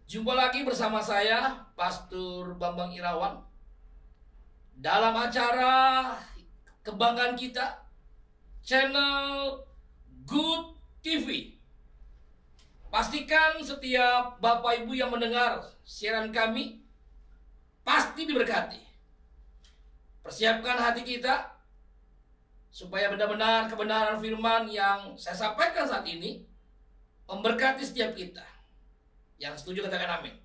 Jumpa lagi bersama saya, Pastor Bambang Irawan, dalam acara kebanggaan kita, channel Good TV. Pastikan setiap Bapak Ibu yang mendengar siaran kami pasti diberkati. Persiapkan hati kita supaya benar-benar kebenaran firman yang saya sampaikan saat ini memberkati setiap kita. Yang setuju katakan amin.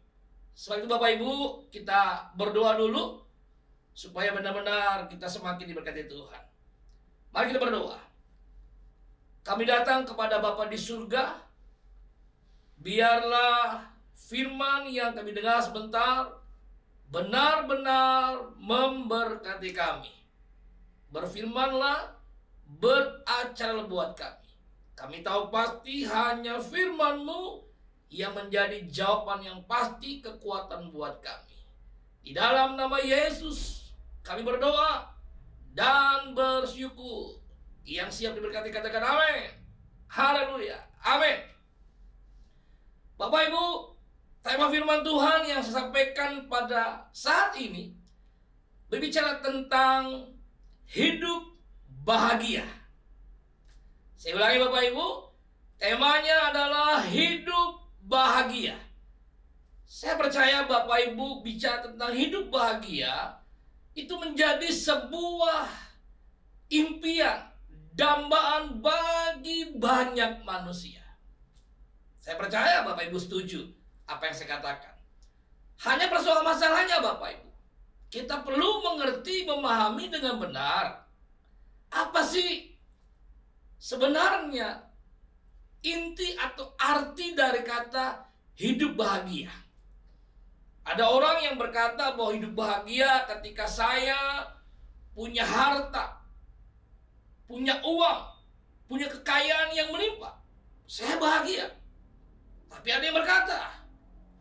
Sebab itu Bapak Ibu, kita berdoa dulu supaya benar-benar kita semakin diberkati Tuhan. Mari kita berdoa. Kami datang kepada Bapa di surga. Biarlah firman yang kami dengar sebentar benar-benar memberkati kami. Berfirmanlah, beracara buat kami. Kami tahu pasti hanya firman-Mu yang menjadi jawaban yang pasti, kekuatan buat kami. Di dalam nama Yesus kami berdoa dan bersyukur. Yang siap diberkati katakan amin. Haleluya, amin. Bapak Ibu, tema firman Tuhan yang saya sampaikan pada saat ini berbicara tentang hidup bahagia. Saya ulangi Bapak Ibu, temanya adalah hidup bahagia. Saya percaya Bapak Ibu bicara tentang hidup bahagia itu menjadi sebuah impian, dambaan bagi banyak manusia. Saya percaya Bapak Ibu setuju apa yang saya katakan. Hanya persoalan masalahnya Bapak Ibu, kita perlu mengerti, memahami dengan benar apa sih sebenarnya inti atau arti dari kata hidup bahagia. Ada orang yang berkata bahwa hidup bahagia ketika saya punya harta, punya uang, punya kekayaan yang melimpah, saya bahagia. Tapi ada yang berkata,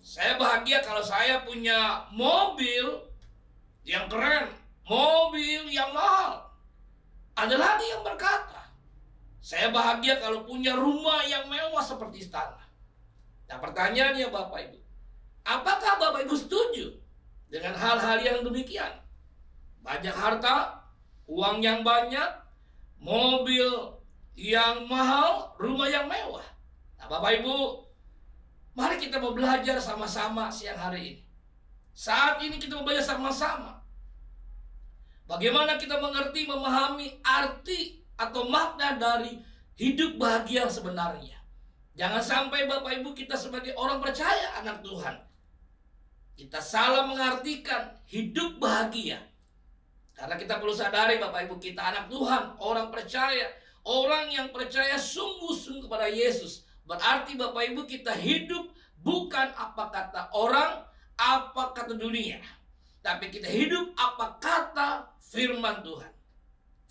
saya bahagia kalau saya punya mobil yang keren, mobil yang mahal. Ada lagi yang berkata, saya bahagia kalau punya rumah yang mewah seperti istana. Nah, pertanyaannya Bapak Ibu, apakah Bapak Ibu setuju dengan hal-hal yang demikian? Banyak harta, uang yang banyak, mobil yang mahal, rumah yang mewah. Nah, Bapak Ibu, mari kita mau belajar sama-sama siang hari ini. Saat ini kita mau belajar sama-sama bagaimana kita mengerti, memahami arti atau makna dari hidup bahagia yang sebenarnya. Jangan sampai Bapak Ibu kita sebagai orang percaya, anak Tuhan, kita salah mengartikan hidup bahagia. Karena kita perlu sadari Bapak Ibu, kita anak Tuhan, orang percaya, orang yang percaya sungguh-sungguh kepada Yesus. Berarti Bapak Ibu kita hidup bukan apa kata orang, apa kata dunia, tapi kita hidup apa kata firman Tuhan.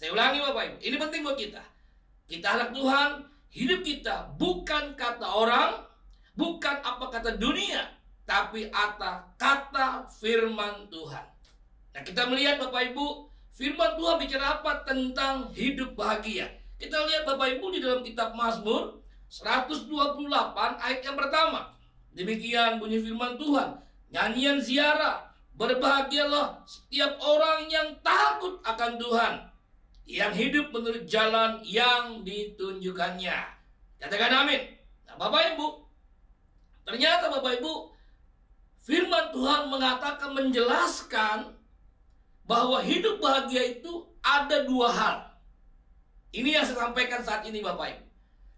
Saya ulangi Bapak Ibu, ini penting buat kita. Kita anak Tuhan, hidup kita bukan kata orang, bukan apa kata dunia, tapi apa kata firman Tuhan. Nah, kita melihat Bapak Ibu, firman Tuhan bicara apa tentang hidup bahagia. Kita lihat Bapak Ibu di dalam kitab Mazmur 128 ayat yang pertama. Demikian bunyi firman Tuhan, nyanyian ziarah, berbahagialah setiap orang yang takut akan Tuhan, yang hidup menurut jalan yang ditunjukkannya. Katakan amin. Nah, Bapak Ibu, ternyata Bapak Ibu, firman Tuhan mengatakan, menjelaskan bahwa hidup bahagia itu ada dua hal. Ini yang saya sampaikan saat ini Bapak Ibu.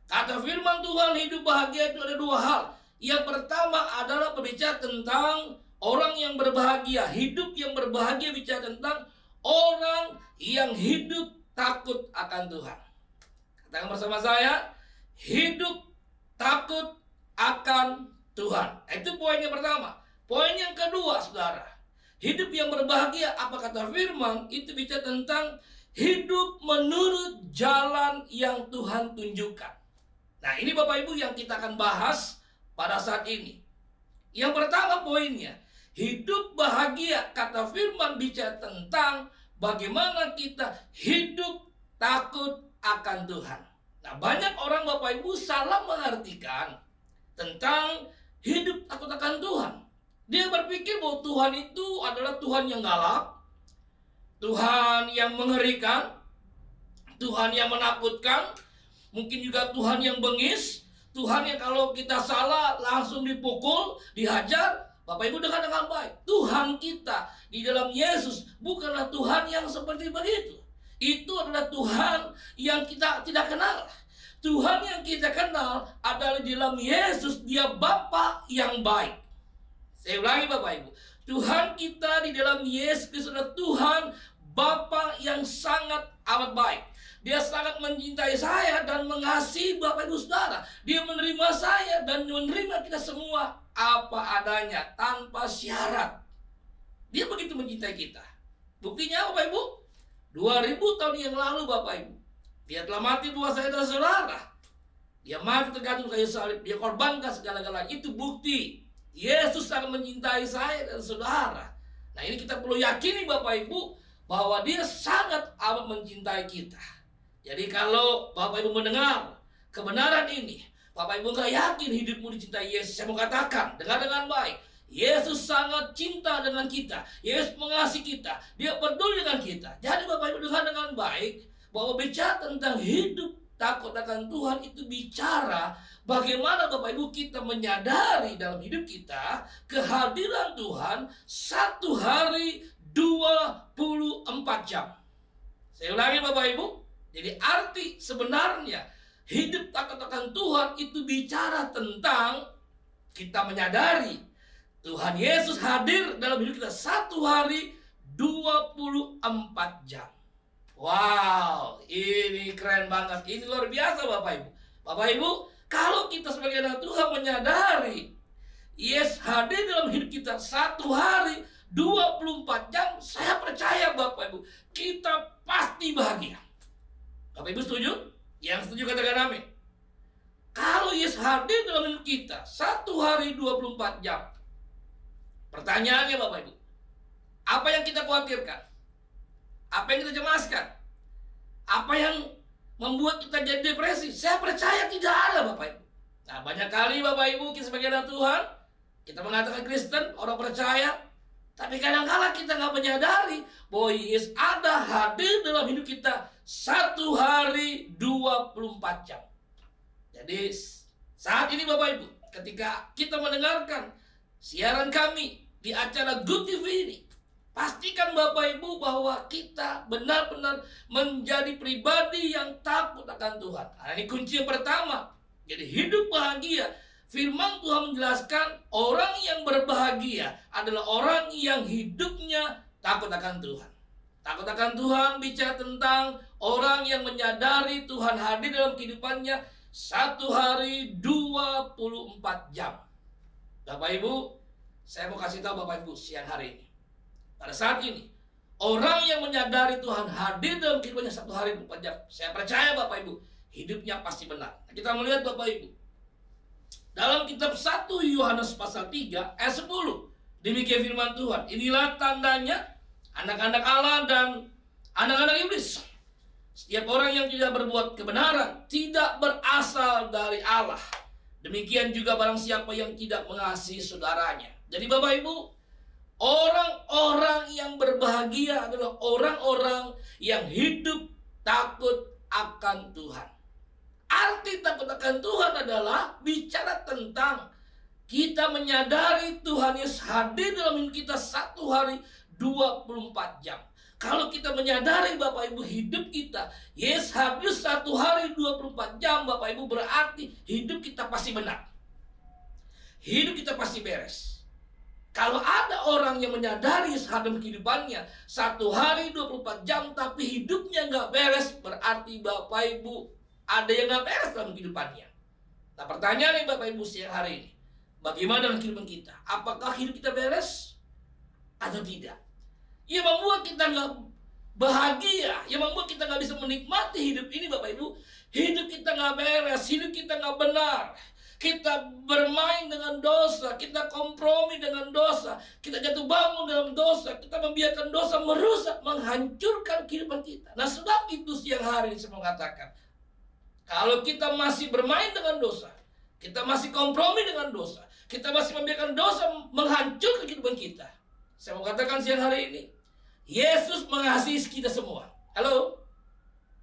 Kata firman Tuhan, hidup bahagia itu ada dua hal. Yang pertama adalah berbicara tentang orang yang berbahagia. Hidup yang berbahagia bicara tentang orang yang hidup takut akan Tuhan. Katakan bersama saya, hidup takut akan Tuhan. Itu poin yang pertama. Poin yang kedua, saudara, hidup yang berbahagia, apa kata firman, itu bicara tentang hidup menurut jalan yang Tuhan tunjukkan. Nah, ini Bapak Ibu yang kita akan bahas pada saat ini. Yang pertama poinnya, hidup bahagia, kata firman bicara tentang bagaimana kita hidup takut akan Tuhan. Nah, banyak orang Bapak Ibu salah mengartikan tentang hidup takut akan akan Tuhan. Dia berpikir bahwa Tuhan itu adalah Tuhan yang galak, Tuhan yang mengerikan, Tuhan yang menakutkan, mungkin juga Tuhan yang bengis, Tuhan yang kalau kita salah langsung dipukul, dihajar. Bapak Ibu dengar dengan baik, Tuhan kita di dalam Yesus bukanlah Tuhan yang seperti begitu. Itu adalah Tuhan yang kita tidak kenal. Tuhan yang kita kenal adalah di dalam Yesus, Dia Bapa yang baik. Saya ulangi Bapak Ibu, Tuhan kita di dalam Yesus adalah Tuhan Bapa yang sangat amat baik. Dia sangat mencintai saya dan mengasihi Bapak Ibu Saudara. Dia menerima saya dan menerima kita semua apa adanya, tanpa syarat. Dia begitu mencintai kita. Buktinya Bapak Ibu, 2000 tahun yang lalu Bapak Ibu, Dia telah mati buat saya dan saudara. Dia mati tergantung kayu salib, Dia korbankan segala-galanya. Itu bukti Yesus sangat mencintai saya dan saudara. Nah, ini kita perlu yakini Bapak Ibu, bahwa Dia sangat amat mencintai kita. Jadi kalau Bapak Ibu mendengar kebenaran ini, Bapak Ibu nggak yakin hidupmu dicintai Yesus, saya mau katakan, dengar dengan baik. Yesus sangat cinta dengan kita. Yesus mengasihi kita. Dia peduli dengan kita. Jadi Bapak Ibu dengar dengan baik, bahwa bicara tentang hidup takut akan Tuhan itu bicara bagaimana Bapak Ibu kita menyadari dalam hidup kita kehadiran Tuhan satu hari 24 jam. Saya ulangi Bapak Ibu. Jadi arti sebenarnya hidup takut akan Tuhan itu bicara tentang kita menyadari Tuhan Yesus hadir dalam hidup kita satu hari 24 jam. Wow, ini keren banget. Ini luar biasa Bapak Ibu. Bapak Ibu, kalau kita sebagai anak Tuhan menyadari Yesus hadir dalam hidup kita satu hari 24 jam, saya percaya Bapak Ibu, kita pasti bahagia. Bapak Ibu setuju? Yang setuju katakan amin. Kalau Yesus hadir dalam hidup kita satu hari 24 jam, pertanyaannya Bapak Ibu, apa yang kita khawatirkan? Apa yang kita cemaskan? Apa yang membuat kita jadi depresi? Saya percaya tidak ada Bapak Ibu. Nah, banyak kali Bapak Ibu kita sebagai anak Tuhan, kita mengatakan Kristen, orang percaya, tapi kadang-kala kita nggak menyadari bahwa Yesus ada hadir dalam hidup kita satu hari 24 jam. Jadi saat ini Bapak Ibu, ketika kita mendengarkan siaran kami di acara Good TV ini, pastikan Bapak Ibu bahwa kita benar-benar menjadi pribadi yang takut akan Tuhan. Nah, ini kunci yang pertama. Jadi hidup bahagia. Firman Tuhan menjelaskan orang yang berbahagia adalah orang yang hidupnya takut akan Tuhan. Takut akan Tuhan bicara tentang orang yang menyadari Tuhan hadir dalam kehidupannya satu hari 24 jam. Bapak Ibu, saya mau kasih tahu Bapak Ibu siang hari ini. Pada saat ini, orang yang menyadari Tuhan hadir dalam kehidupannya satu hari 24 jam, saya percaya Bapak Ibu, hidupnya pasti benar. Kita melihat Bapak Ibu, dalam kitab 1 Yohanes pasal 3 ayat 10, demikian firman Tuhan, inilah tandanya anak-anak Allah dan anak-anak iblis. Setiap orang yang tidak berbuat kebenaran tidak berasal dari Allah. Demikian juga barang siapa yang tidak mengasihi saudaranya. Jadi Bapak Ibu, orang-orang yang berbahagia adalah orang-orang yang hidup takut akan Tuhan. Arti takut akan Tuhan adalah bicara tentang kita menyadari Tuhan Yesus hadir dalam hidup kita satu hari 24 jam. Kalau kita menyadari Bapak Ibu hidup kita Yesus hadir satu hari 24 jam, Bapak Ibu, berarti hidup kita pasti benar. Hidup kita pasti beres. Kalau ada orang yang menyadari Yesus hadir dalam kehidupannya satu hari 24 jam tapi hidupnya nggak beres, berarti Bapak Ibu ada yang nggak beres dalam kehidupannya. Nah, pertanyaannya Bapak Ibu siang hari ini, bagaimana dalam kehidupan kita? Apakah hidup kita beres atau tidak? Yang membuat kita nggak bahagia, yang membuat kita nggak bisa menikmati hidup ini Bapak Ibu, hidup kita nggak beres, hidup kita nggak benar. Kita bermain dengan dosa, kita kompromi dengan dosa, kita jatuh bangun dalam dosa, kita membiarkan dosa merusak, menghancurkan kehidupan kita. Nah, sebab itu siang hari ini saya mengatakan, kalau kita masih bermain dengan dosa, kita masih kompromi dengan dosa, kita masih membiarkan dosa menghancurkan kehidupan kita. Saya mau katakan siang hari ini, Yesus mengasihi kita semua. Halo?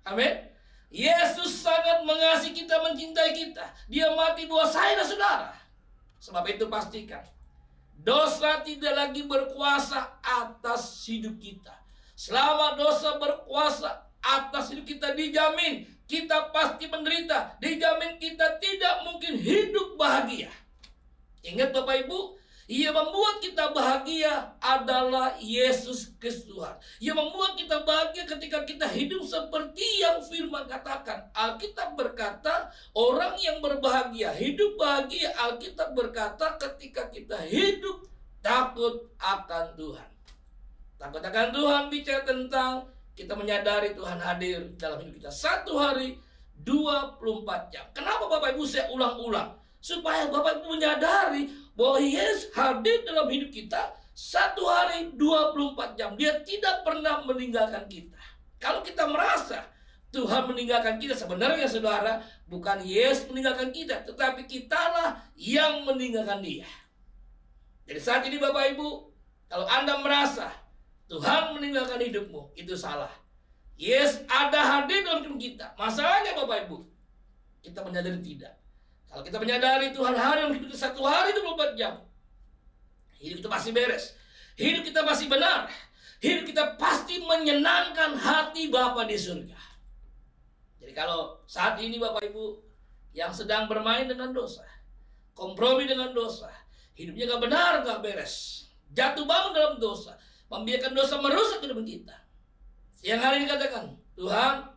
Amin. Yesus sangat mengasihi kita, mencintai kita. Dia mati buat saya dan saudara. Sebab itu pastikan dosa tidak lagi berkuasa atas hidup kita. Selama dosa berkuasa atas hidup kita, dijamin kita pasti menderita. Dijamin kita tidak mungkin hidup bahagia. Ingat Bapak Ibu, yang membuat kita bahagia adalah Yesus Kristus Tuhan. Yang membuat kita bahagia ketika kita hidup seperti yang firman katakan. Alkitab berkata, orang yang berbahagia, hidup bahagia. Alkitab berkata ketika kita hidup takut akan Tuhan. Takut akan Tuhan bicara tentang kita menyadari Tuhan hadir dalam hidup kita. Satu hari 24 jam. Kenapa Bapak Ibu saya ulang-ulang? Supaya Bapak Ibu menyadari bahwa Yesus hadir dalam hidup kita satu hari 24 jam. Dia tidak pernah meninggalkan kita. Kalau kita merasa Tuhan meninggalkan kita, sebenarnya saudara, bukan Yesus meninggalkan kita, tetapi kitalah yang meninggalkan dia. Jadi saat ini Bapak Ibu, kalau Anda merasa Tuhan meninggalkan hidupmu, itu salah. Yesus ada hadir dalam hidup kita. Masalahnya Bapak Ibu, kita menyadari tidak. Kalau kita menyadari Tuhan hadir dalam hidup kita satu hari 24 jam, hidup kita pasti beres. Hidup kita pasti benar. Hidup kita pasti menyenangkan hati Bapa di surga. Jadi kalau saat ini Bapak Ibu yang sedang bermain dengan dosa, kompromi dengan dosa, hidupnya gak benar, gak beres, jatuh bangun dalam dosa, membiarkan dosa merusak hidup kita, yang hari ini katakan, Tuhan,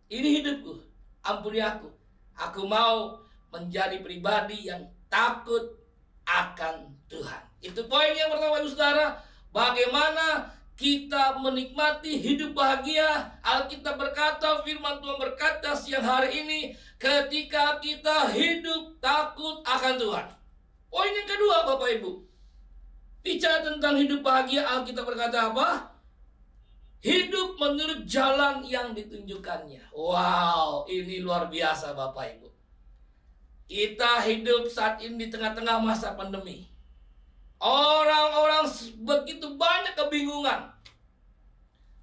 ini hidupku, ampuni aku. Aku mau menjadi pribadi yang takut akan Tuhan. Itu poin yang pertama Ibu Saudara. Bagaimana kita menikmati hidup bahagia. Alkitab berkata, firman Tuhan berkata siang hari ini, ketika kita hidup takut akan Tuhan. Poin yang kedua Bapak Ibu, bicara tentang hidup bahagia, Alkitab berkata apa? Hidup menurut jalan yang ditunjukkannya. Wow, ini luar biasa Bapak Ibu. Kita hidup saat ini di tengah-tengah masa pandemi. Orang-orang begitu banyak kebingungan.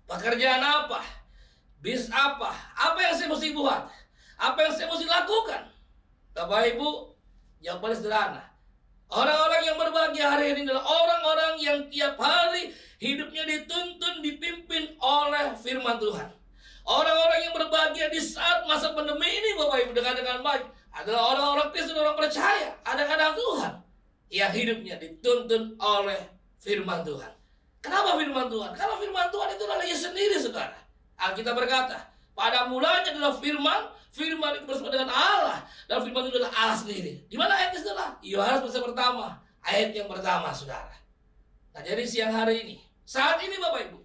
Pekerjaan apa? Bisnis apa? Apa yang saya mesti buat? Apa yang saya mesti lakukan? Bapak Ibu, jawabannya sederhana. Orang-orang yang berbahagia hari ini adalah orang-orang yang tiap hari hidupnya dituntun, dipimpin oleh firman Tuhan. Orang-orang yang berbahagia di saat masa pandemi ini Bapak Ibu dengan baik adalah orang-orang Kristen, orang percaya, anak-anak Tuhan yang hidupnya dituntun oleh firman Tuhan. Kenapa firman Tuhan? Karena firman Tuhan itu adalah Yesus sendiri, saudara. Alkitab berkata, pada mulanya adalah firman, firman itu bersama dengan Allah, dan firman itu adalah Allah sendiri. Di mana ayatnya, saudara? Yohanes pasal pertama, ayat yang pertama, saudara. Nah, jadi siang hari ini, saat ini Bapak Ibu,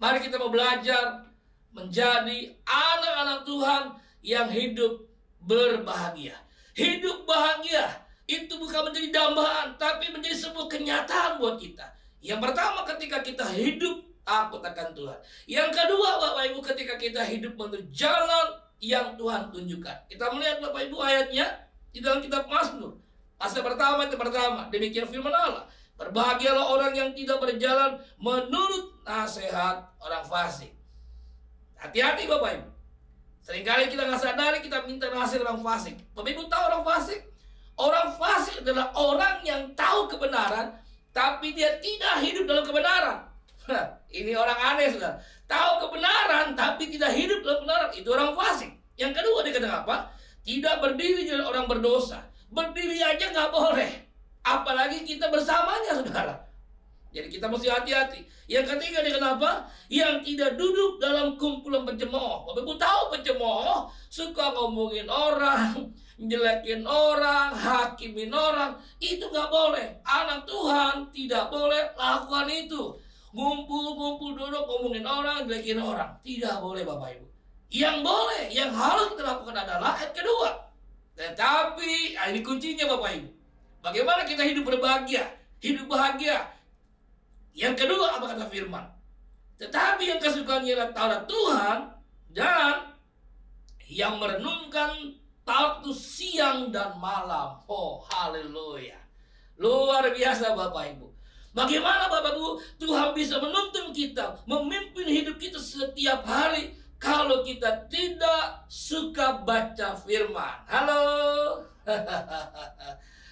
mari kita mau belajar menjadi anak-anak Tuhan yang hidup berbahagia. Hidup bahagia itu bukan menjadi dambaan, tapi menjadi sebuah kenyataan buat kita. Yang pertama, ketika kita hidup takut akan Tuhan. Yang kedua Bapak Ibu, ketika kita hidup menurut jalan yang Tuhan tunjukkan. Kita melihat Bapak Ibu ayatnya di dalam kitab Mazmur. Pasal pertama itu pertama, demikian firman Allah. Berbahagialah orang yang tidak berjalan menurut nasihat orang fasik. Hati-hati Bapak Ibu. Seringkali kita nggak sadari kita minta nasihat orang fasik. Bapak Ibu tahu orang fasik? Orang fasik adalah orang yang tahu kebenaran, tapi dia tidak hidup dalam kebenaran. Ini orang aneh, saudara. Tahu kebenaran, tapi tidak hidup dalam kebenaran. Itu orang fasik. Yang kedua dia kata apa? Tidak berdiri dengan orang berdosa. Berdiri aja nggak boleh. Apalagi kita bersamanya, saudara. Jadi kita mesti hati-hati. Yang ketiga dia kenapa? Yang tidak duduk dalam kumpulan pencemooh. Bapak Ibu tahu pencemooh suka ngomongin orang, jelekin orang, hakimin orang. Itu nggak boleh. Anak Tuhan tidak boleh lakukan itu. Ngumpul-ngumpul duduk ngomongin orang, jelekin orang. Tidak boleh Bapak Ibu. Yang boleh, yang harus kita lakukan adalah ayat kedua. Tetapi, ini kuncinya Bapak Ibu. Bagaimana kita hidup berbahagia, hidup bahagia. Yang kedua apa kata firman? Tetapi yang kesukaannya adalah Taurat Tuhan, dan yang merenungkan Taurat itu siang dan malam. Oh haleluya. Luar biasa Bapak Ibu. Bagaimana Bapak Ibu Tuhan bisa menuntun kita, memimpin hidup kita setiap hari kalau kita tidak suka baca firman. Halo.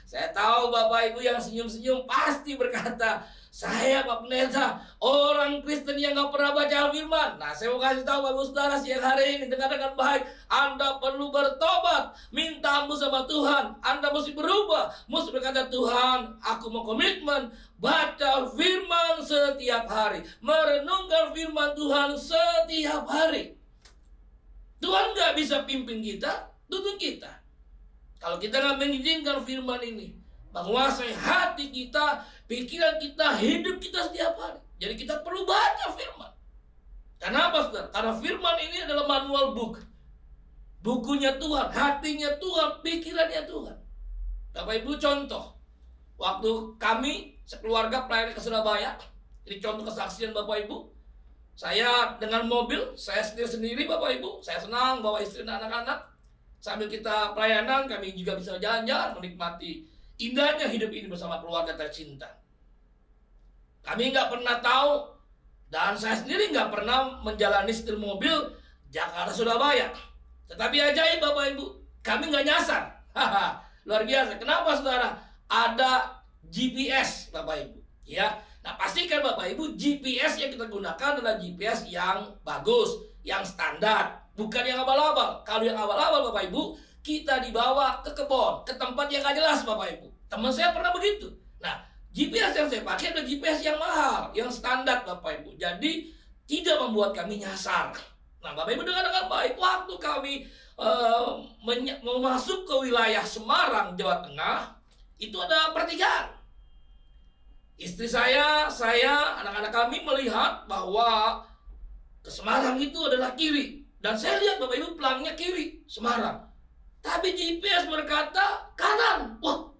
Saya tahu Bapak Ibu yang senyum-senyum pasti berkata, saya Pak Pendeta, orang Kristen yang gak pernah baca firman. Nah, saya mau kasih tahu Bapak Saudara siang hari ini, dengar dengan baik. Anda perlu bertobat, minta ampun sama Tuhan. Anda mesti berubah, mesti berkata, Tuhan, aku mau komitmen baca firman setiap hari, merenungkan firman Tuhan setiap hari. Tuhan gak bisa pimpin kita, tuntun kita. Kalau kita gak mengizinkan firman ini menguasai hati kita, pikiran kita, hidup kita setiap hari. Jadi kita perlu baca firman. Kenapa saudara? Karena firman ini adalah manual book. Bukunya Tuhan, hatinya Tuhan, pikirannya Tuhan. Bapak Ibu contoh. Waktu kami sekeluarga pelayanan ke Surabaya, ini contoh kesaksian Bapak Ibu. Saya dengan mobil, saya sendiri Bapak Ibu. Saya senang bawa istri dan anak-anak. Sambil kita pelayanan, kami juga bisa jalan-jalan menikmati indahnya hidup ini bersama keluarga tercinta. Kami nggak pernah tahu, dan saya sendiri nggak pernah menjalani setir mobil Jakarta Surabaya. Tetapi ajaib Bapak Ibu, kami nggak nyasar. Luar biasa. Kenapa saudara? Ada GPS Bapak Ibu. Ya, nah pastikan Bapak Ibu GPS yang kita gunakan adalah GPS yang bagus, yang standar, bukan yang abal-abal. Kalau yang abal-abal Bapak Ibu, kita dibawa ke kebun, ke tempat yang gak jelas Bapak Ibu. Teman saya pernah begitu. Nah, GPS yang saya pakai adalah GPS yang mahal, yang standar Bapak Ibu. Jadi tidak membuat kami nyasar. Nah, Bapak Ibu dengar dengan baik, waktu kami masuk ke wilayah Semarang, Jawa Tengah, itu ada pertigaan. Istri saya, anak-anak kami melihat bahwa ke Semarang itu adalah kiri. Dan saya lihat Bapak Ibu pelangnya kiri, Semarang. Tapi GPS berkata kanan. Wah,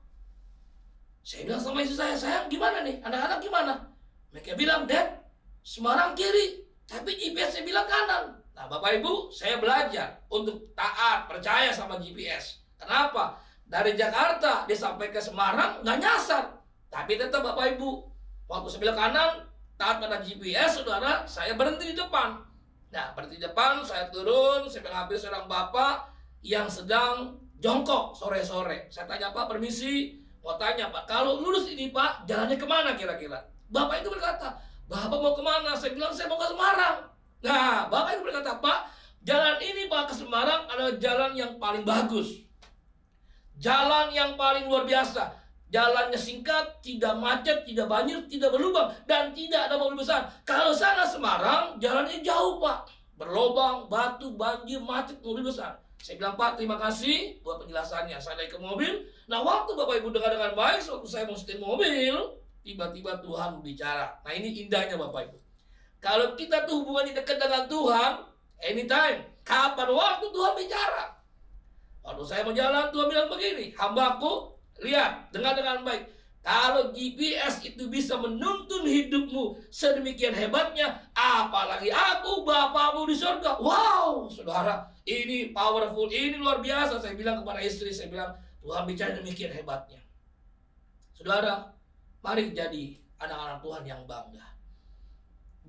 saya bilang sama istri saya, sayang gimana nih? Anak-anak gimana? Mereka bilang, Dad, Semarang kiri. Tapi GPS saya bilang kanan. Nah Bapak Ibu, saya belajar untuk taat, percaya sama GPS. Kenapa? Dari Jakarta dia sampai ke Semarang nggak nyasar. Tapi tetap Bapak Ibu, waktu saya bilang kanan, taat pada GPS, saudara, saya berhenti di depan. Nah, berhenti di depan, saya turun, saya mengambil seorang bapak yang sedang jongkok sore-sore. Saya tanya, Pak, permisi, mau tanya, Pak, kalau lurus ini, Pak, jalannya kemana kira-kira? Bapak itu berkata, Bapak mau kemana? Saya bilang, saya mau ke Semarang. Nah, Bapak itu berkata, Pak, jalan ini, Pak, ke Semarang adalah jalan yang paling bagus. Jalan yang paling luar biasa. Jalannya singkat, tidak macet, tidak banjir, tidak berlubang, dan tidak ada mobil besar. Kalau sana Semarang, jalannya jauh, Pak. Berlobang, batu, banjir, macet, mobil besar. Saya bilang, Pak, terima kasih buat penjelasannya. Saya naik ke mobil. Nah, waktu Bapak Ibu dengar dengan baik, waktu saya mau setir mobil, tiba-tiba Tuhan bicara. Nah, ini indahnya Bapak Ibu. Kalau kita tuh hubungannya dekat dengan Tuhan, anytime, kapan waktu Tuhan bicara. Waktu saya mau jalan, Tuhan bilang begini, hambaku, lihat, dengar dengan baik. Kalau GPS itu bisa menuntun hidupmu sedemikian hebatnya, apalagi aku, Bapakmu di surga. Wow, saudara, ini powerful, ini luar biasa. Saya bilang kepada istri, saya bilang, Tuhan bicara demikian hebatnya. Saudara, mari jadi anak-anak Tuhan yang bangga.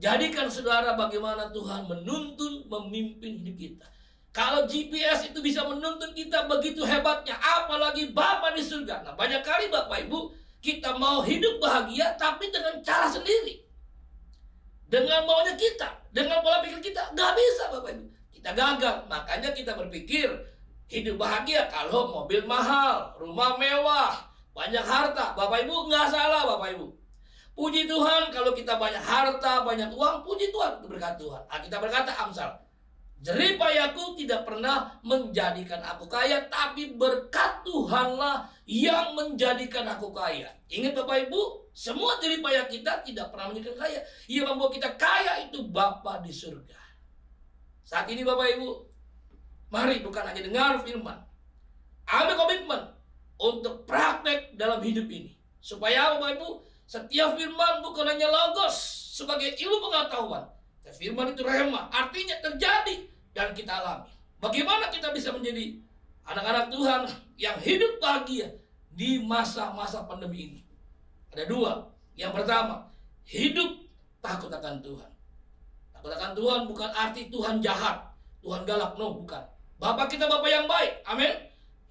Jadikan saudara bagaimana Tuhan menuntun, memimpin hidup kita. Kalau GPS itu bisa menuntun kita begitu hebatnya, apalagi Bapa di surga. Nah, banyak kali Bapak Ibu, kita mau hidup bahagia, tapi dengan cara sendiri. Dengan maunya kita, dengan pola pikir kita, gak bisa Bapak Ibu. Kita gagal, makanya kita berpikir, hidup bahagia kalau mobil mahal, rumah mewah, banyak harta. Bapak Ibu gak salah Bapak Ibu. Puji Tuhan kalau kita banyak harta, banyak uang, puji Tuhan, itu berkat Tuhan. Nah, kita berkata Amsal, jeripayaku tidak pernah menjadikan aku kaya, tapi berkat Tuhanlah yang menjadikan aku kaya. Ingat Bapak Ibu, semua jeripaya kita tidak pernah menjadikan kaya. Yang membuat kita kaya itu Bapa di surga. Saat ini Bapak Ibu, mari bukan hanya dengar firman, ambil komitmen untuk praktek dalam hidup ini. Supaya Bapak Ibu, setiap firman bukan hanya logos sebagai ilmu pengetahuan. Firman itu rema, artinya terjadi dan kita alami. Bagaimana kita bisa menjadi anak-anak Tuhan yang hidup bahagia di masa-masa pandemi ini? Ada dua. Yang pertama, hidup takut akan Tuhan. Takut akan Tuhan bukan arti Tuhan jahat, Tuhan galak, no, bukan. Bapak kita Bapak yang baik, amin.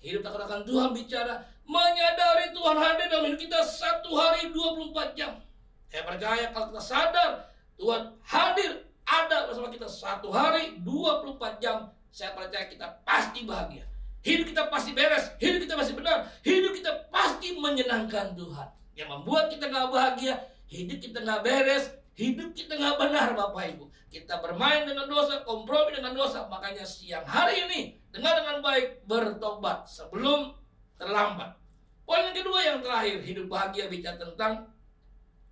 Hidup takut akan Tuhan bicara menyadari Tuhan hadir dalam hidup kita satu hari 24 jam. Saya percaya kalau kita sadar Tuhan hadir ada bersama kita satu hari 24 jam, saya percaya kita pasti bahagia. Hidup kita pasti beres, hidup kita pasti benar, hidup kita pasti menyenangkan Tuhan. Yang membuat kita nggak bahagia, hidup kita nggak beres, hidup kita nggak benar, Bapak Ibu. Kita bermain dengan dosa, kompromi dengan dosa. Makanya siang hari ini, dengar dengan baik, bertobat sebelum terlambat. Poin yang kedua yang terakhir, hidup bahagia bicara tentang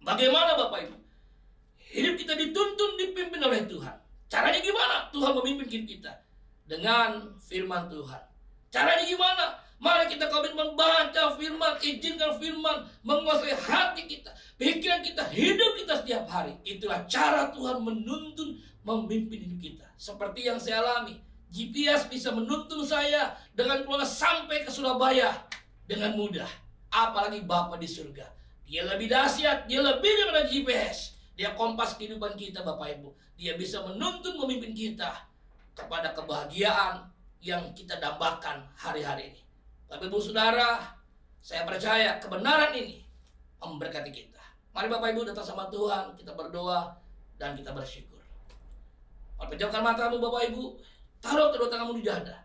bagaimana, Bapak Ibu, hidup kita dituntun, dipimpin oleh Tuhan. Caranya gimana Tuhan memimpin hidup kita? Dengan firman Tuhan. Caranya gimana? Mari kita komitmen baca firman, izinkan firman menguasai hati kita, pikiran kita, hidup kita setiap hari. Itulah cara Tuhan menuntun, memimpin hidup kita. Seperti yang saya alami, GPS bisa menuntun saya dengan keluar sampai ke Surabaya dengan mudah. Apalagi Bapa di surga. Dia lebih dahsyat, dia lebih daripada GPS. Dia kompas kehidupan kita, Bapak Ibu. Dia bisa menuntun, memimpin kita kepada kebahagiaan yang kita dambakan hari-hari ini. Bapak Ibu Saudara, saya percaya kebenaran ini memberkati kita. Mari Bapak Ibu datang sama Tuhan, kita berdoa dan kita bersyukur. Pejamkan matamu Bapak Ibu, taruh kedua tanganmu di dada.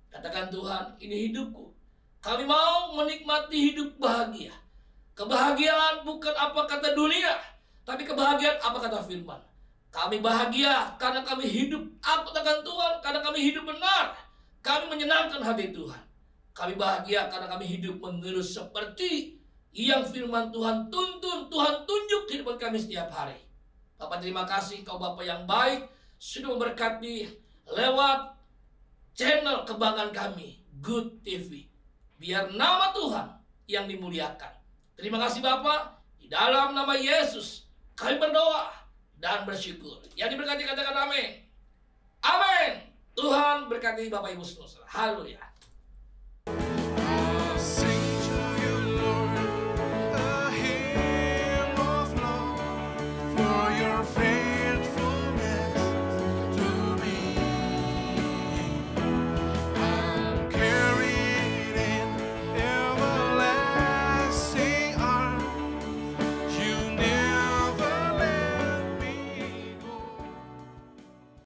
Katakan, Tuhan, ini hidupku. Kami mau menikmati hidup bahagia. Kebahagiaan bukan apa kata dunia, tapi kebahagiaan apa kata firman. Kami bahagia karena kami hidup apa kata Tuhan, karena kami hidup benar. Kami menyenangkan hati Tuhan. Kami bahagia karena kami hidup menurut seperti yang firman Tuhan tuntun, Tuhan tunjuk kehidupan kami setiap hari. Bapak terima kasih, Kau Bapak yang baik, sudah memberkati lewat channel kebanggaan kami, Good TV. Biar nama Tuhan yang dimuliakan. Terima kasih Bapak, di dalam nama Yesus kami berdoa dan bersyukur. Yang diberkati katakan amin. Amin. Tuhan berkati Bapak Ibu semua. Haleluya.